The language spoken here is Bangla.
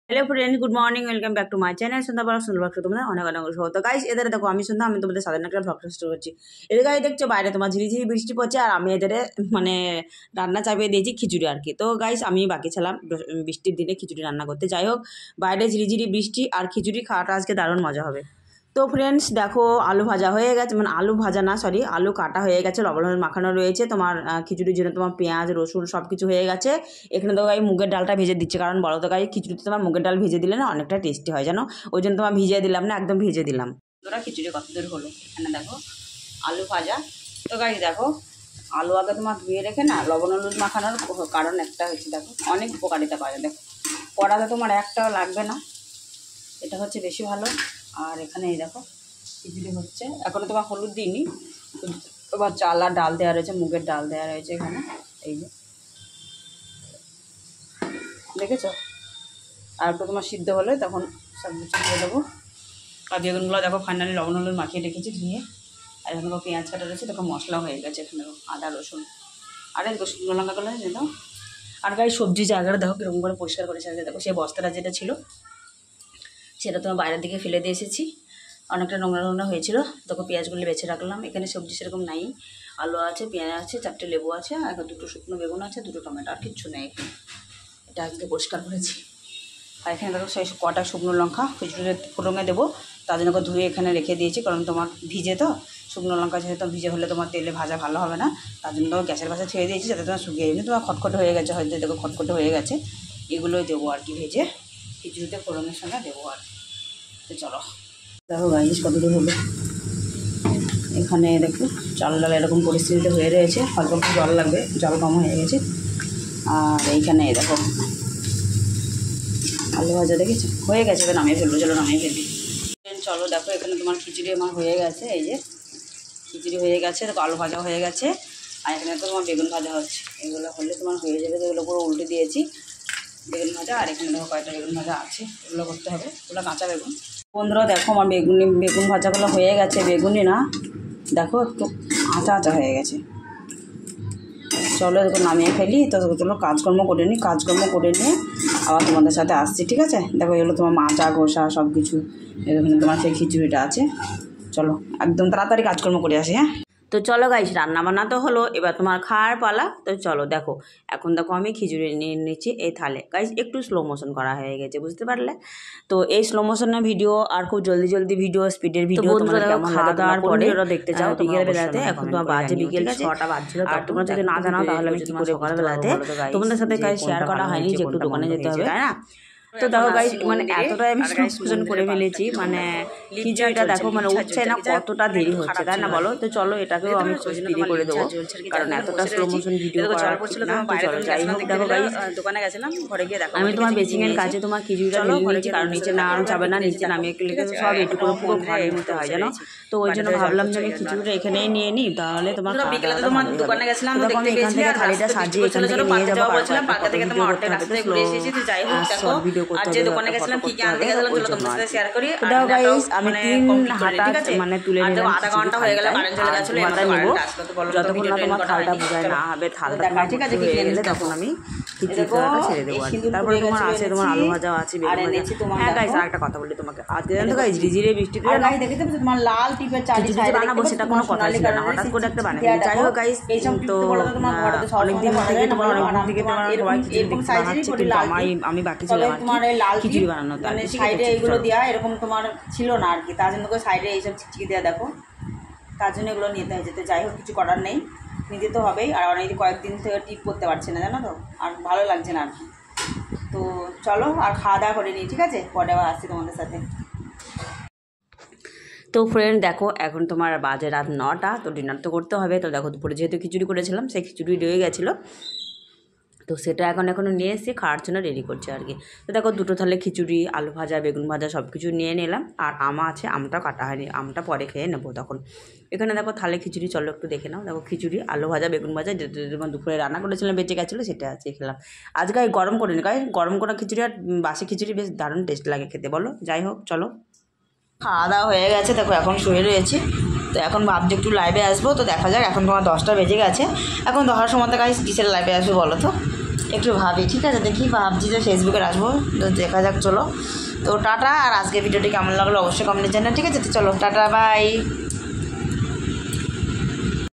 Hello friends good morning welcome back to my channel Sandhya blog তোমাদের অনেক অনেক স্বাগত গাইস। এদের দেখো আমি সন্ধ্যা, আমি তোমাদের সাধারণ একটা ব্লগ শুরু করছি। এদের গাইস দেখছো বাইরে তোমার ঝিরিঝিরি বৃষ্টি পড়ছে আর আমি এদের মানে রান্না চাপিয়ে দিয়েছি খিচুড়ি আর কি। তো গাইস আমি বাকি ছিলাম বৃষ্টির দিনে খিচুড়ি রান্না করতে। যাই হোক বাইরে ঝিরিঝিরি বৃষ্টি আর খিচুড়ি খাওয়াটা আজকে দারুণ মজা হবে। তো ফ্রেন্ডস দেখো আলু ভাজা হয়ে গেছে, মানে আলু ভাজা না সরি আলু কাটা হয়ে গেছে, লবণ হলুদ মাখানো রয়েছে। তোমার খিচুড়ির জন্য তোমার পেঁয়াজ রসুন সব কিছু হয়ে গেছে। এখানে তো গাই মুগের ডালটা ভেজে দিচ্ছে, কারণ বলো তো গাই খিচুড়িতে তোমার মুগের ডাল ভেজে দিলে না অনেকটা টেস্টি হয় জানো, ওই জন্য তোমার ভিজিয়ে দিলাম না, একদম ভেজে দিলাম। তোরা খিচুড়ি কত দূর হলো, এখানে দেখো আলু ভাজা। তো গাই দেখো আলু আগে তোমার ধুয়ে রেখে না লবণ হলুদ মাখানোর কারণ একটা হচ্ছে দেখো অনেক উপকারিতা পাওয়া যায়। দেখো কড়াতে তোমার একটাও লাগবে না, এটা হচ্ছে বেশি ভালো। আর এখানে এই দেখো খিচুড়ি হচ্ছে, এখনো তোমার হলুদ দিইনি, এবার চাল আর ডাল দেওয়া রয়েছে, মুগের ডাল দেওয়া রয়েছে এখানে, এই যে দেখেছো। আর একটু তোমার সিদ্ধ হলে তখন সব কিছু দিয়ে দেবো। আর বেগুনগুলো দেখো ফাইনালি লবণ হলুদ মাখিয়ে রেখেছি ধুয়ে। আর এখানে পেঁয়াজ কাটা রয়েছে, তখন মশলা হয়ে গেছে এখানে আদা রসুন আর এই শুকনো লঙ্কাগুলো দিয়ে দাও। আর গাই সবজি জায়গাটা দেখো কীরকম করে পরিষ্কার করে সাজিয়ে দেখো, সেই বস্তাটা যেটা ছিল সেটা তোমার বাইরের দিকে ফেলে দিয়ে এসেছি, অনেকটা নোংরা নোংরা হয়েছিল। তখন পেঁয়াজগুলো বেছে রাখলাম। এখানে সবজি সেরকম নাই, আলু আছে, পেঁয়াজ আছে, 4টে লেবু আছে, আর 2টো শুকনো বেগুন আছে, 2টো টমেটো, আর কিচ্ছু নেই এখানে। এটা আজকে পরিষ্কার করেছি। আর এখানে দেখো সেই কটা শুকনো লঙ্কা খিচুড়িতে ফোড়নে দেবো, তার জন্য ধুয়ে এখানে রেখে দিয়েছি, কারণ তোমার ভিজে তো শুকনো লঙ্কা যেহেতু ভিজে হলে তোমার তেলে ভাজা ভালো হবে না, তার জন্য তোমার গ্যাসের পাশে ছেড়ে দিয়েছি যাতে তোমার শুকিয়ে যাবে। তোমার খটখটে হয়ে গেছে হয়তো, দেখো খটখটে হয়ে গেছে, এগুলোই দেবো আর কি ভেজে খিচুড়িতে ফোড়নের সঙ্গে দেবো আর। তো চলো দেখো গাইস কত দূর হলো। এখানে দেখো চাল ডাল এরকম পরিস্থিতিতে হয়ে রয়েছে, অল্প একটু জল লাগবে, জল কম হয়ে গেছে। আর এইখানে দেখো আলু ভাজা দেখেছো হয়ে গেছে, এবার নামিয়ে ফেলবো, চলো নামিয়ে ফেলি। চলো দেখো এখানে তোমার খিচুড়ি আমার হয়ে গেছে, এই যে খিচুড়ি হয়ে গেছে, দেখো আলু ভাজা হয়ে গেছে। আর এখানে তো তোমার বেগুন ভাজা হচ্ছে, এগুলো হলে তোমার হয়ে যাবে। এগুলো পুরো উল্টে দিয়েছি বেগুন ভাজা। আর এখানে দেখো কয়েকটা বেগুন ভাজা আছে, এগুলো করতে হবে, ওগুলো কাঁচা বেগুন। বন্ধুরা দেখো আমার বেগুন ভাজাগুলো হয়ে গেছে, বেগুনি না দেখো একটু আঁচা আঁচা হয়ে গেছে। চলো দেখো নামিয়ে ফেলি। তো চলো কাজকর্ম করে নিই, কাজকর্ম করে নিয়ে আবার তোমাদের সাথে আসছি, ঠিক আছে। দেখো এগুলো তোমার মাচা ঘষা সব কিছু, এখানে তোমার সেই খিচুড়িটা আছে। চলো একদম তাড়াতাড়ি কাজকর্ম করে আসি। হ্যাঁ তো চলো গাইস রান্না বান্না তো হলো, এবার তোমার খাওয়ার পালা। তো চলো দেখো এখন দেখো আমি খিচুড়ি নিয়ে নিচ্ছি এই থালে। গাইস একটু স্লো মোশন করা হয়ে গেছে, বুঝতে পারলে। তো এই স্লো মোশনের ভিডিও আর খুব জলদি জলদি ভিডিও, স্পিডের ভিডিও তোমরা কেমন খাওয়া দাওয়ার পরে দেখতে চাও বিকেল বেলাতে। এখন তোমার বাজে বিকেল 6টা বাজছিল। আর তোমরা যদি না জানাও তাহলে আমি কি করে সকাল বেলাতে তোমাদের সাথে গাইস শেয়ার করা হয়নি যে একটু দোকানে যেতে হবে, তাই না। তো দেখো গাইস মানে এতটাই আমি কনফিউশন করে ফেলেছি, মানে খিচুড়িটা দেখো মানে উঠছে না, কতটা দেরি হচ্ছে, তাই না বলো। তো চলো এটাকেও আমি স্পিডে করে দেবো, কারণ এতটা স্লো মোশন ভিডিও করা হচ্ছিল না। তো চলো যাই হোক দেখো গাইস দোকানে গেছিলাম, ঘরে গিয়ে দেখো আমি তোমার বেসিংয়ের কাছে তোমার খিচুড়িটা নিয়ে নিয়েছি, কারণ নিচে নামানো যাবে না, নিচে নামিয়ে লিখে সব এটুকু পুরো ঘরে নিতে হয় জানো। তো ওই জন্য ভাবলাম যে আমি খিচুড়িটা এখানেই নিয়ে নিই, তাহলে তোমার তোমার দোকানে গেছিলাম, এখান থেকে থালিটা সাজিয়ে এখান থেকে নিয়ে যাবো, বলছিলাম পার্কে থেকে তোমার অর্ধেক রাস্তা থেকে ঘুরে এসেছি। তো যাই হোক দেখো আর যে দোকানে গেছিলাম কি কি আনতে গেছিলাম চলো তোমাদের সাথে শেয়ার করি। দাও গাইস আমি 3 হাতা মানে তুলে নিলাম, আধা ঘন্টা হয়ে গেল কারেন্ট চলে গেছিল, এবার নেব যতক্ষণ না তোমার থালটা বোঝায় না হবে, থালটা ঠিক আছে কি নিলে তখন আমি খিচুড়িটা ছেড়ে দেবো। তারপরে তোমার আছে তোমার আলু ভাজা আছে, বেগুন ভাজা। হ্যাঁ গাইস আরেকটা কথা বলি তোমাকে, আজকে জানো গাইস ঝিরিঝিরি বৃষ্টিতে না দেখতে পাচ্ছ তোমার লাল টিপের চারি সাইডে বানাবো, সেটা কোনো কথা ছিল না, হঠাৎ করে একটা বানিয়ে। যাই হোক গাইস তো অনেকদিন থেকে তোমার অনেকদিন থেকে তোমার সবাই খিচুড়ি বানাচ্ছে, কিন্তু আমি বাকি ছিলাম তোমার খিচুড়ি বানানো, মানে সাইডে এইগুলো দেওয়া এরকম তোমার ছিল না আর কি, তার জন্য সাইডে এইসব চিটচিকি দেওয়া দেখো, তার জন্য এগুলো নিতে হয়েছে। তো যাই হোক কিছু করার নেই, নিতে তো হবেই। আর অনেক কয়েকদিন থেকে টিপ করতে পারছে না জানো তো, আর ভালো লাগছে না আর কি। তো চলো আর খাওয়া দাওয়া করে নিই, ঠিক আছে, পরে আবার আসছি তোমাদের সাথে। তো ফ্রেন্ড দেখো এখন তোমার বাজে রাত 9টা, তো ডিনার তো করতে হবে। তো দেখো দুপুরে যেহেতু খিচুড়ি করেছিলাম, সেই খিচুড়ি রয়ে গেছিলো, তো সেটা এখনও নিয়ে এসে খাওয়ার জন্য রেডি করছে আর কি। তো দেখো 2টো থালে খিচুড়ি, আলু ভাজা, বেগুন ভাজা সব কিছু নিয়ে নিলাম। আর আম আছে, আমটা কাটা হয়নি, আমটা পরে খেয়ে নেবো তখন। এখানে দেখো থালে খিচুড়ি, চলো একটু দেখে নাও। দেখো খিচুড়ি, আলু ভাজা, বেগুন ভাজা, যেটা দুপুরে রান্না করেছিলাম বেঁচে গেছিলো সেটা আছে খেলাম। আজকে গরম করিনি গাই, গরম করা খিচুড়ি আর বাসি খিচুড়ি বেশ দারুণ টেস্ট লাগে খেতে, বলো। যাই হোক চলো খাওয়া দাওয়া হয়ে গেছে, দেখো এখন শুয়ে রয়েছি। তো এখন ভাবছি একটু লাইভে আসবো, তো দেখা যাক। এখন তোমার 10টা বেজে গেছে, এখন 10টার সময় তো গাইস কিসের লাইভে আসবো বলো তো। একটু ভাবি, ঠিক আছে? দেখি ভাবছি যে ফেসবুকে রাখবো, তো দেখা যাক। চলো, তো টাটা। আর আজকে ভিডিওটি কেমন লাগলো অবশ্যই কমেন্টে জানাও, ঠিক আছে? তো চলো, টাটা, বাই।